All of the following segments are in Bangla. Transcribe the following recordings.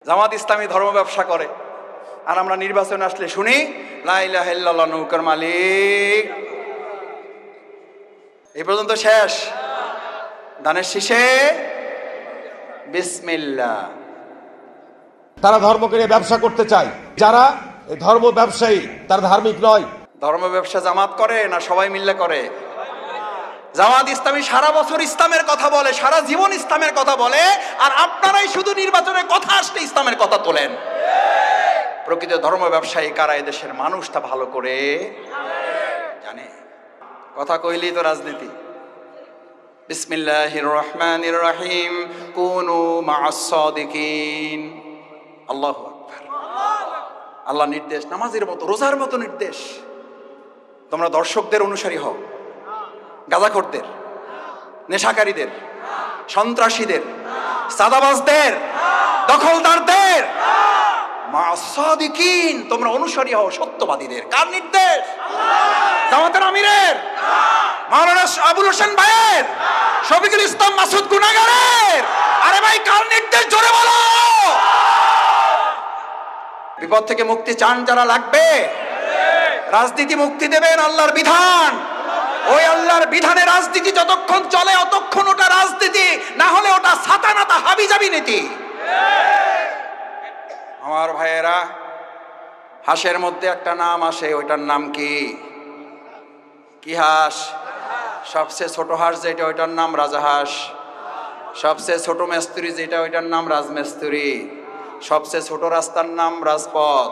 জামাত ইসলামী ধর্ম ব্যবসা করে, আর আমরা নির্বাচনে আসলে শুনি লা ইলাহা ইল্লাল্লাহ নৌকার মালিক। এই পর্যন্ত শেষ। দানের শীষে বিসমিল্লাহ। তারা ধর্মকে নিয়ে ব্যবসা করতে চায়। যারা এই ধর্ম ব্যবসায়ী তারা ধার্মিক নয়। ধর্ম ব্যবসা জামাত করে না সবাই মিলে করে? জামাত ইসলামী সারা বছর ইসলামের কথা বলে, সারা জীবন ইসলামের কথা বলে, আর আপনারাই শুধু নির্বাচনের কথা আসলে ইসলামের কথা তোলেন। প্রকৃত ধর্ম ব্যবসায়ী কারা? এদেশের মানুষ তা ভালো করে জানে। কথা কইলেই তো রাজনীতি। বিসমিল্লাহির রহমানির রহিম, কুনু মা'আস সাদিকিন। আল্লাহু আকবার। আল্লাহ নির্দেশ, নামাজের মতো, রোজার মতো নির্দেশ। তোমরা দর্শকদের অনুসারী হও, গাঁজাখোরদের, নেশাকারীদের, সন্ত্রাসীদের, সাদাবাজদের, দখলদারদের মা'আস সাদিকিন, তোমরা অনুসারী হও সত্যবাদীদের। কার নির্দেশ? জামাতের আমিরের, মাওলানা আবুল হোসেন ভাইয়ের, শফিকুল ইসলাম মাসুদ গুনাগারের। আরে ভাই, কার নির্দেশ? জোরে বলো। বিপদ থেকে মুক্তি চান যারা, লাগবে রাজনীতি মুক্তি দেবেন আল্লাহর বিধান। ওই আল্লাহর বিধানে রাজনীতি যতক্ষণ চলে অতক্ষণ ওটা রাজনীতি, না হলে ওটা সাতানাতা হাবিজাবি নীতি। আমার ভাইয়েরা, হাঁসের মধ্যে একটা নাম আসে, ওইটার নাম কি? কি হাঁস? সবচেয়ে ছোট হাঁস যেটা, ওইটার নাম রাজাহাঁস। সবচেয়ে ছোট মেস্তুরি যেটা, ওইটার নাম রাজমেস্তুরি। সবচেয়ে ছোট রাস্তার নাম রাজপথ।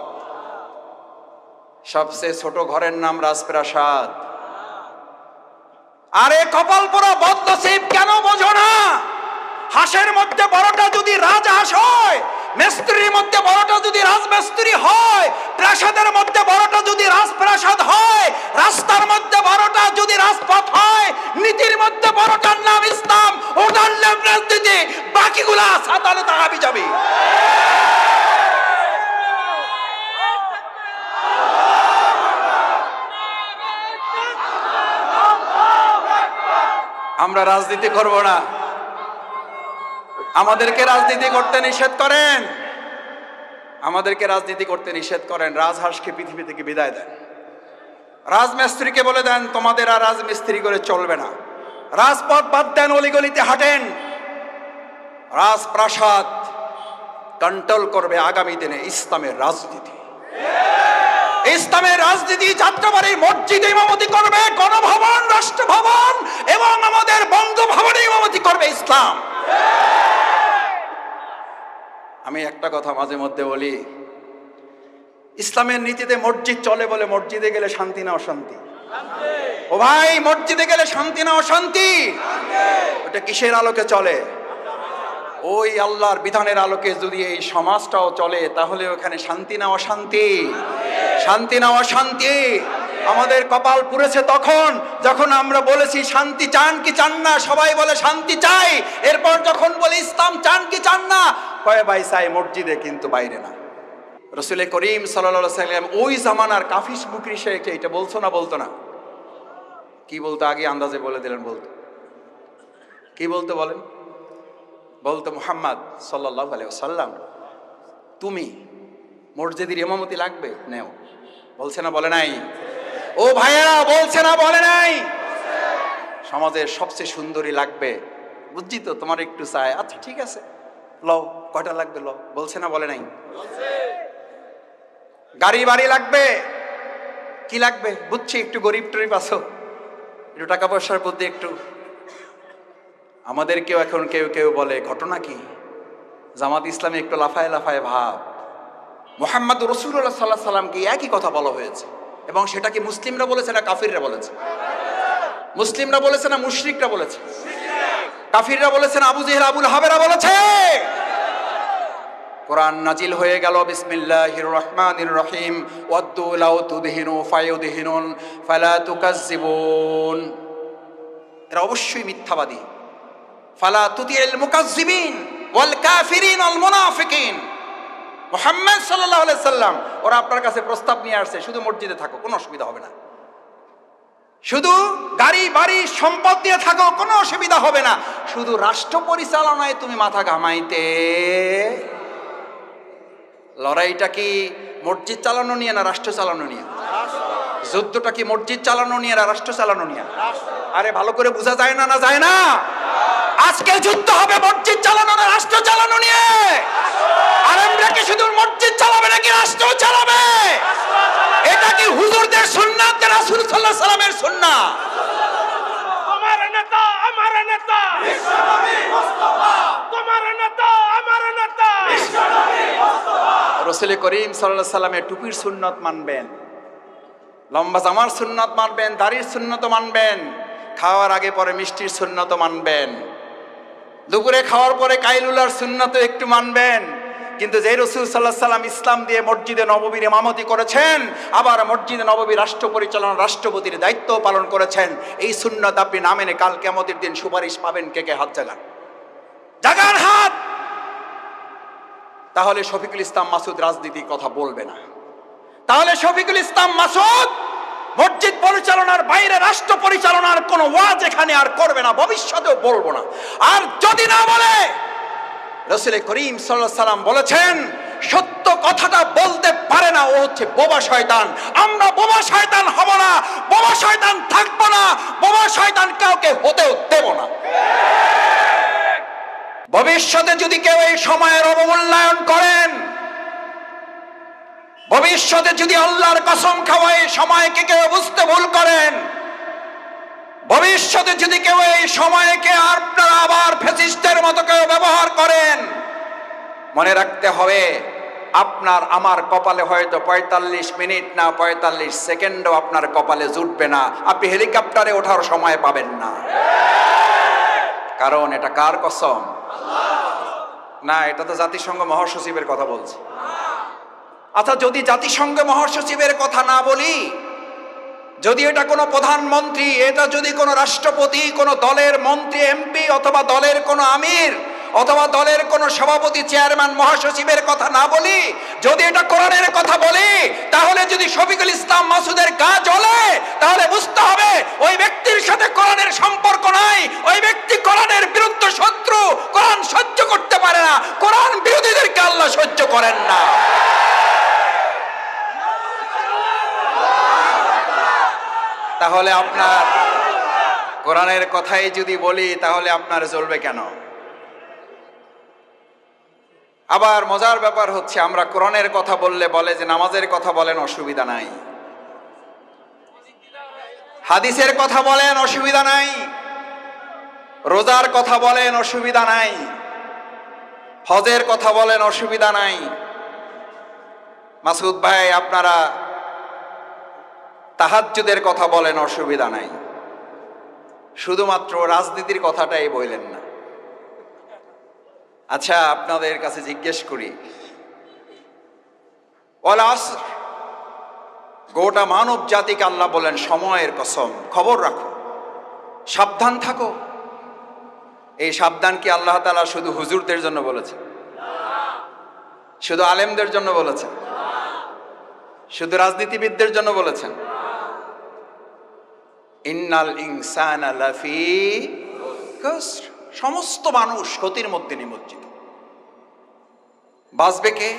সবচেয়ে ছোট ঘরের নাম রাজপ্রাসাদ। আরে কপাল পোড়া বদনসিব, কেন বোঝো না? হাঁসের মধ্যে বড়টা যদি রাজহাঁস হয়, মেস্তুরির মধ্যে বড়টা যদি রাজমেস্তুরি হয়, প্রাসাদের মধ্যে বড়টা যদি রাজপ্রাসাদ হয়, রাস্তার মধ্যে বড়টা যদি রাজপথ হয়, নীতির মধ্যে বড়টার নাম ইসলাম, ওটার নাম রাজনীতি, বাকিগুলা সাতানাতা হাবিজাবি। আমরা রাজনীতি করব না। আমাদেরকে রাজনীতি করতে নিষেধ করেন, আমাদেরকে রাজনীতি করতে নিষেধ করেন। রাজহাঁসকে পৃথিবী থেকে বিদায় দেন। রাজমিস্ত্রিকে বলে দেন তোমাদের আর রাজমিস্ত্রি করে চলবে না। রাজপথ বাদ দেন, অলিগলিতে হাঁটেন। রাজপ্রাসাদ কন্ট্রোল করবে আগামী দিনে ইসলামের রাজনীতি। ইসলামের রাজনীতি যাত্রাবাড়ির মসজিদে ইমামতি করবে গণভবন, রাষ্ট্রভবন এবং আমাদের বঙ্গভবনে ইমামতি করবে ইসলাম। আমি একটা কথা মাঝে মধ্যে বলি, ইসলামের নীতিতে মসজিদ চলে বলে মসজিদে গেলে শান্তি না অশান্তি? ও ভাই, মসজিদে গেলে শান্তি না অশান্তি? ওটা কিসের আলোকে চলে? ওই আল্লাহর বিধানের আলোকে যদি এই সমাজটাও চলে, তাহলে ওখানে শান্তি না অশান্তি? শান্তি না অশান্তি? আমাদের কপাল পুড়েছে তখন যখন আমরা বলেছি শান্তি চান কি চান না, সবাই বলে শান্তি চাই। এরপর যখন বলি ইসলাম চান কি চান না, কয় ভাই চাই মসজিদে কিন্তু বাইরে না। রাসূল করিম সাল্লাল্লাহু আলাইহি ওয়াসাল্লাম ওই জামানার কাফির মুকরিশ এটা বলতো না? বলতো না? কি বলতো? আগে আন্দাজে বলে দিলেন। বলতো কি বলতো বলেন? বলতো মুহাম্মদ সাল্লাল্লাহু আলাইহি ওয়াসাল্লাম, তুমি মসজিদের ইমামতি লাগবে নেও। বলছে না বলে নাই? ও ভাইয়েরা, বলছে না বলে নাই? সমাজের সবচেয়ে সুন্দরী লাগবে, বুঝছি তো, তোমার একটু চাই, আচ্ছা ঠিক আছে লও, কয়টা লাগবে লও। বলছে না বলে নাই? গাড়ি বাড়ি লাগবে, কি লাগবে বুঝছি, একটু গরিব টরিব আছো, একটু টাকা পয়সার প্রতি একটু। আমাদেরকেও এখন কেউ কেউ বলে ঘটনা কি, জামাত ইসলামে একটু লাফায় লাফায় ভাব। মুহাম্মদ রাসূলুল্লাহ সাল্লাল্লাহু আলাইহি ওয়াসাল্লামকে একই কথা বলা হয়েছে, এবং সেটা কি মুসলিমরা বলেছে না কাফিররা বলেছে? মুসলিমরা বলেছে না মুশরিকরা বলেছে? কাফিররা বলেছে না আবু জেহেল আবুল হাবেরা বলেছে? কোরআন নাজিল হয়ে গেল বিসমিল্লাহির রহমানির রহিম, ওয়াদ্দু লাউ তুদহিনু ফায়ুদহিনুন ফালা তুকাজ্জিবুন। এরা অবশ্যই মিথ্যাবাদী। ফালা তুতিল মুকাজ্জিবিন ওয়াল কাফিরিন ওয়াল মুনাফিকিন। মুহাম্মদ সাল্লাল্লাহু আলাইহি সাল্লাম ওরা আপনার কাছে প্রস্তাব নিয়ে আসছে, শুধু মসজিদে থাকো, কোনো অসুবিধা হবে না। শুধু গাড়ি বাড়ি সম্পদ দিয়ে থাকো, কোনো অসুবিধা হবে না। শুধু রাষ্ট্র পরিচালনায় তুমি মাথা ঘামাইতে লড়াইটা কি মসজিদ চালানো নিয়ে না রাষ্ট্র চালানো নিয়ে? যুদ্ধটা কি মসজিদ চালানো নিয়ে না রাষ্ট্র চালানো নিয়ে? আরে ভালো করে বোঝা যায় না? না যায় না? আজকে যুদ্ধ হবে মসজিদ চালানো না রাষ্ট্র চালানো নিয়ে? আর আমরা কি শুধু মসজিদ চালাবে নাকি রাষ্ট্র চালাবে? এটা কি হুজুরদের সুন্নাত না রাসূল সাল্লাল্লাহু আলাইহি সাল্লামের সুন্নাত? তোমার নেতা আমার নেতা বিশ্বনবী মুস্তাফা, তোমার নেতা আমার নেতা বিশ্বনবী মুস্তাফা। রাসূল করিম সাল্লাল্লাহু আলাইহি সাল্লামের টুপির সুন্নাত মানবেন, লম্বা জামার সুন্নাত মানবেন, দাড়ির সুন্নাত মানবেন, খাওয়ার আগে পরে মিষ্টির সুন্নাত মানবেন, দুপুরে খাওয়ার পরে কাইলুলার সুন্নাত একটু মানবেন। কিন্তু যে রাসূল সাল্লাল্লাহু আলাইহি সাল্লাম ইসলাম দিয়ে মসজিদে নববীর ইমামতি করেছেন, আবার মসজিদে নববী রাষ্ট্র পরিচালনা রাষ্ট্রপতির দায়িত্ব পালন করেছেন, এই সুন্নাত আপনি না মেনে কাল কিয়ামতের দিন সুপারিশ পাবেন। কে কে হাত জাগান? জাগান হাত। তাহলে শফিকুল ইসলাম মাসুদ রাজনীতির কথা বলবে না। তাহলে শফিকুল ইসলাম মাসুদ মসজিদ পরিচালনার বাইরে রাষ্ট্র পরিচালনার কোনো ওয়াজ এখানে আর করবে না, ভবিষ্যতেও বলবো না। আর যদি না বলে, রাসূল করিম সাল্লাল্লাহু আলাইহি সাল্লাম বলেছেন সত্য কথাটা বলতে পারে না, ও হচ্ছে বোবা শয়তান। আমরা বোবা শয়তান হব না, বোবা শয়তান থাকবো না, বোবা শয়তান কাউকে হতেও দেব না। ভবিষ্যতে যদি কেউ এই সময়ের অবমূল্যায়ন করেন, ভবিষ্যতে যদি আল্লাহর কসম খাওয়ায় সময়কে কেউ বুঝতে ভুল করেন, ভবিষ্যতে যদি কেউ এই সময়কে আপনারা আবার ফ্যাসিস্টের মতো কেউ ব্যবহার করেন, মনে রাখতে হবে আপনার আমার কপালে হয়তো ৪৫ মিনিট না ৪৫ সেকেন্ডও আপনার কপালে জুটবে না, আপনি হেলিকপ্টারে ওঠার সময় পাবেন না। কারণ এটা কার কসম? না, এটা তো জাতিসংঘ মহাসচিবের কথা বলছে। আচ্ছা, যদি জাতিসংঘ মহাসচিবের কথা না বলি, যদি এটা কোনো প্রধানমন্ত্রী, এটা যদি কোনো রাষ্ট্রপতি, কোনো দলের মন্ত্রী এমপি, অথবা দলের কোনো আমির, অথবা দলের কোনো সভাপতি চেয়ারম্যান মহাসচিবের কথা না বলি, যদি এটা কোরআনের কথা বলি, তাহলে যদি শফিকুল ইসলাম মাসুদের গা জ্বলে, তাহলে বুঝতে হবে ওই ব্যক্তির সাথে কোরআনের সম্পর্ক নাই, ওই ব্যক্তি কোরআনের বিরুদ্ধে শত্রু, কোরআন সহ্য করতে পারে না, কোরআন বিরোধীদেরকে আল্লাহ সহ্য করেন না। তাহলে আপনার কোরআনের কথাই যদি বলি, তাহলে আপনার জ্বলবে কেন? আবার মজার ব্যাপার হচ্ছে, আমরা কোরআনের কথা বললে বলে যে নামাজের কথা বলেন, অসুবিধা নাই, হাদিসের কথা বলেন, অসুবিধা নাই, রোজার কথা বলেন, অসুবিধা নাই, হজের কথা বলেন, অসুবিধা নাই। মাসুদ ভাই, আপনারা তাহাজ্জুদের কথা বলেন, অসুবিধা নাই, শুধুমাত্র রাজনীতির কথাটাই বললেন না। আচ্ছা, আপনাদের কাছে জিজ্ঞেস করি, ওয়াল আসর, গোটা মানব জাতিকে আল্লাহ বলেন সময়ের কসম, খবর রাখো, সাবধান থাকো। এই সাবধান কি আল্লাহ তাআলা শুধু হুজুরদের জন্য বলেছেন? শুধু আলেমদের জন্য বলেছেন? শুধু রাজনীতিবিদদের জন্য বলেছেন? ইন্নাল ইনসানা লাফি খুসর, সমস্ত মানুষ ক্ষতির মধ্যে নিমজ্জিত। বাঁচবে কে?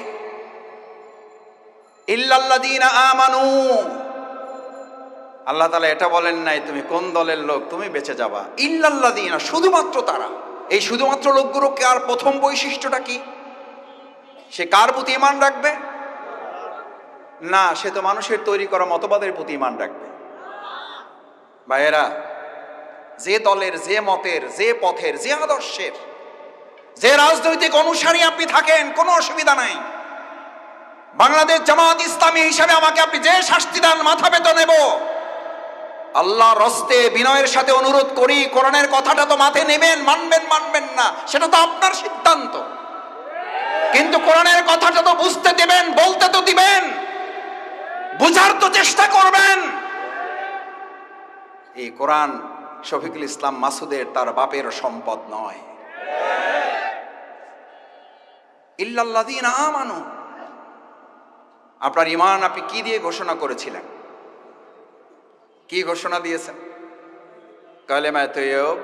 ইল্লাল্লাযীনা আমানু। আল্লাহ তাআলা এটা বলেন নাই তুমি কোন দলের লোক, তুমি বেঁচে যাবা। ইল্লাল্লাযীনা, শুধুমাত্র তারা। এই শুধুমাত্র লোকগুলো কার প্রথম বৈশিষ্ট্যটা কি? সে কার প্রতি ঈমান রাখবে? না, সে তো মানুষের তৈরি করা মতবাদের প্রতি ঈমান রাখবে। ভাইয়েরা, যে দলের, যে মতের, যে পথের, যে আদর্শের, যে রাজনৈতিক অনুসারী আপনি থাকেন, কোনো অসুবিধা নাই। বাংলাদেশ জামাত ইসলামী হিসাবে আমাকে আপনি যে শাস্তি দেন, মাথা পেতে নেব। আল্লাহর হস্তে বিনয়ের সাথে অনুরোধ করি, কোরআনের কথাটা তো মাথায় নেবেন, মানবেন মানবেন না সেটা তো আপনার সিদ্ধান্ত, কিন্তু কোরআনের কথাটা তো বুঝতে দিবেন, বলতে তো দিবেন, বুঝার তো চেষ্টা করবেন। এই কোরআন শফিকুল ইসলাম মাসুদের, তার বাপের সম্পদ নয়। ইল্লাল্লাযীনা আমানু, আপনার ঈমান আপনি কি দিয়ে ঘোষণা করেছিলেন? কি ঘোষণা দিয়েছেন? কালেমায়ে তাইয়্যিব,